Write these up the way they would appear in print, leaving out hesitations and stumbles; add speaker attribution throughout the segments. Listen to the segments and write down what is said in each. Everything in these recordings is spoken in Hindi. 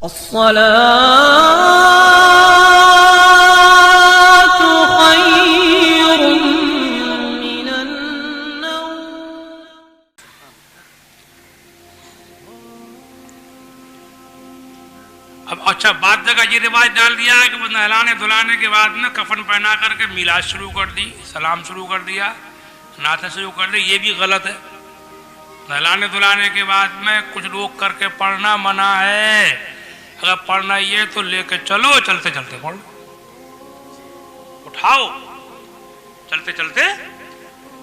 Speaker 1: अस्सलातु खैरुम मिनन नौम।
Speaker 2: अब अच्छा बात जगह ये रिवाज डाल दिया है कि नहलाने धुलाने के बाद में कफन पहना करके मिलाद शुरू कर दी, सलाम शुरू कर दिया, नाते शुरू कर दी। ये भी गलत है। नहलाने धुलाने के बाद में कुछ रोक करके पढ़ना मना है। अगर पढ़ना ये तो लेके चलो, चलते चलते पढ़ो, उठाओ, चलते चलते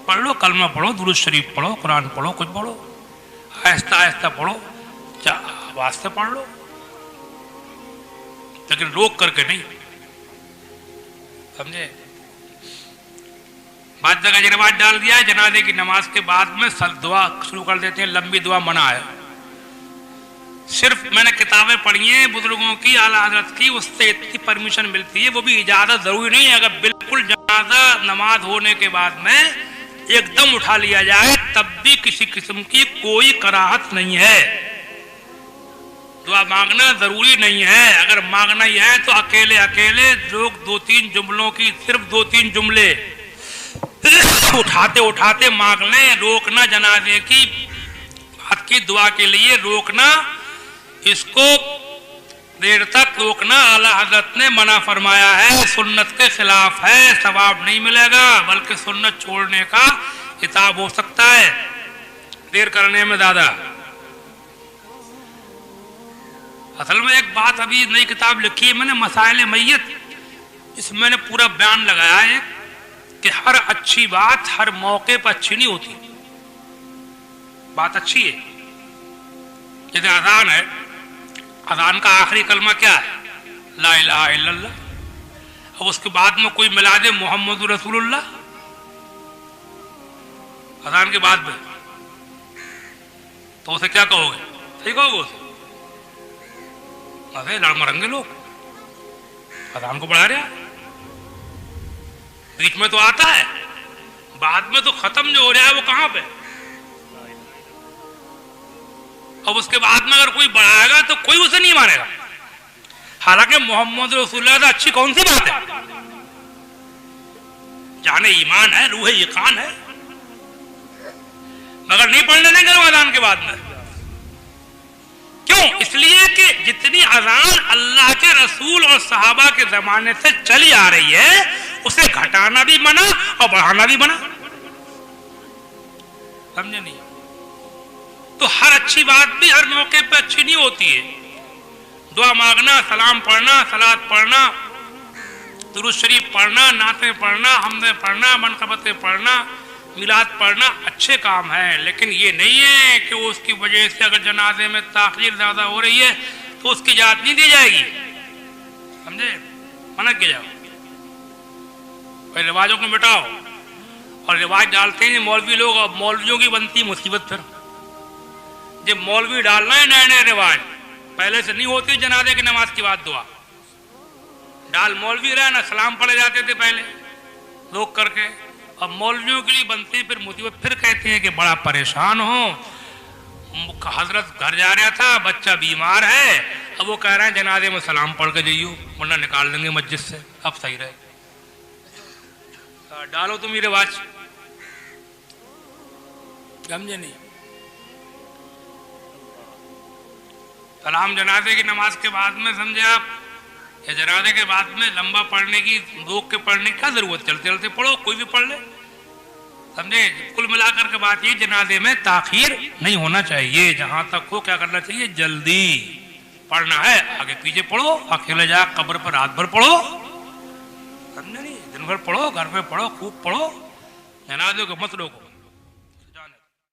Speaker 2: पढ़ लो, कलमा पढ़ो, दुरूद शरीफ पढ़ो, कुरान पढ़ो, कुछ पढ़ो, आहिस्ता आहिस्ता पढ़ो, आवाज से पढ़ लो, लेकिन रोक करके नहीं। समझे? बाद जगह ये रिवाज डाल दिया है जनाजे की नमाज के बाद में दुआ शुरू कर देते हैं। लंबी दुआ मना है। सिर्फ मैंने किताबें पढ़ी हैं बुजुर्गों की, आला हजरत की, उससे इतनी परमिशन मिलती है। वो भी इजाजत जरूरी नहीं है। अगर बिल्कुल जनाजा नमाज होने के बाद में एकदम उठा लिया जाए तब भी किसी किस्म की कोई कराहत नहीं है। दुआ मांगना जरूरी नहीं है। अगर मांगना ही है तो अकेले अकेले लोग 2-3 जुमलों की, सिर्फ 2-3 जुमले उठाते उठाते मांग लें। रोकना जनाजे की बात की दुआ के लिए रोकना, इसको देर तक रोकना आला हजरत ने मना फरमाया है, सुन्नत के खिलाफ है। सवाब नहीं मिलेगा बल्कि सुन्नत छोड़ने का हिसाब हो सकता है देर करने में ज्यादा। असल में एक बात, अभी नई किताब लिखी है मैंने, मसाइल मैयत, इसमें मैंने पूरा बयान लगाया है कि हर अच्छी बात हर मौके पर अच्छी नहीं होती। बात अच्छी है, जैसे अजान है, अजान का आखिरी कलमा क्या है? ला इलाहा इल्लल्लाह। अब उसके बाद में कोई मिला दे मोहम्मद रसूलुल्लाह अजान के बाद में, तो उसे क्या कहोगे? सही कहोगे उसे? अरे लड़ मरेंगे लोग, अजान को बढ़ा रहा, बीच में तो आता है, बाद में तो खत्म जो हो रहा है वो कहां पे? अब उसके बाद में अगर कोई बढ़ाएगा तो कोई उसे नहीं मानेगा। हालांकि मोहम्मद रसूलुल्लाह तो अच्छी कौन सी बात है? जाने ईमान है, रूह यकीन है, मगर नहीं पढ़ने देंगे अजान के बाद में। क्यों? इसलिए कि जितनी अजान अल्लाह के रसूल और सहाबा के जमाने से चली आ रही है उसे घटाना भी मना और बढ़ाना भी मना। समझे नहीं? तो हर अच्छी बात भी हर मौके पर अच्छी नहीं होती है। दुआ मांगना, सलाम पढ़ना, सलात पढ़ना, दुरूद शरीफ पढ़ना, नाते पढ़ना, हमदे पढ़ना, मनकबतें पढ़ना, मिलाद पढ़ना अच्छे काम है। लेकिन ये नहीं है कि उसकी वजह से अगर जनाजे में ताखीर ज्यादा हो रही है तो उसकी इजाजत नहीं दी जाएगी। समझे? मना किया जाओ, भाई रिवाजों को मिटाओ। और रिवाज डालते हैं मौलवी लोग, और मौलवियों की बनती मुसीबत। फिर जब मौलवी डालना है नए नए रिवाज, पहले से नहीं होती जनाजे की नमाज की बात दुआ डाल, मौलवी रहे ना, सलाम पढ़े जाते थे पहले लोग करके। अब मौलवियों के लिए बनती फिर मुसीबत। फिर कहते हैं कि बड़ा परेशान हो, हजरत घर जा रहा था, बच्चा बीमार है, अब वो कह रहे हैं जनाजे में सलाम पढ़ के जाइयो वरना निकाल देंगे मस्जिद से। अब सही रहे, डालो तुम ये रिवाज। समझे नहीं? सलाम जनाजे की नमाज के बाद में, समझे आप, या जनाजे के बाद में लंबा पढ़ने की, रोक के पढ़ने की क्या जरूरत? चलते चलते पढ़ो, कोई भी पढ़ ले। समझे? कुल मिलाकर के बात ये, जनाजे में ताखीर नहीं होना चाहिए। जहां तक हो क्या करना चाहिए? जल्दी पढ़ना है, आगे पीछे पढ़ो, अकेले जा कब्र पर रात भर पढ़ो। समझे नहीं? दिन भर पढ़ो, घर में पढ़ो, खूब पढ़ो, जनाजे को मत रोको।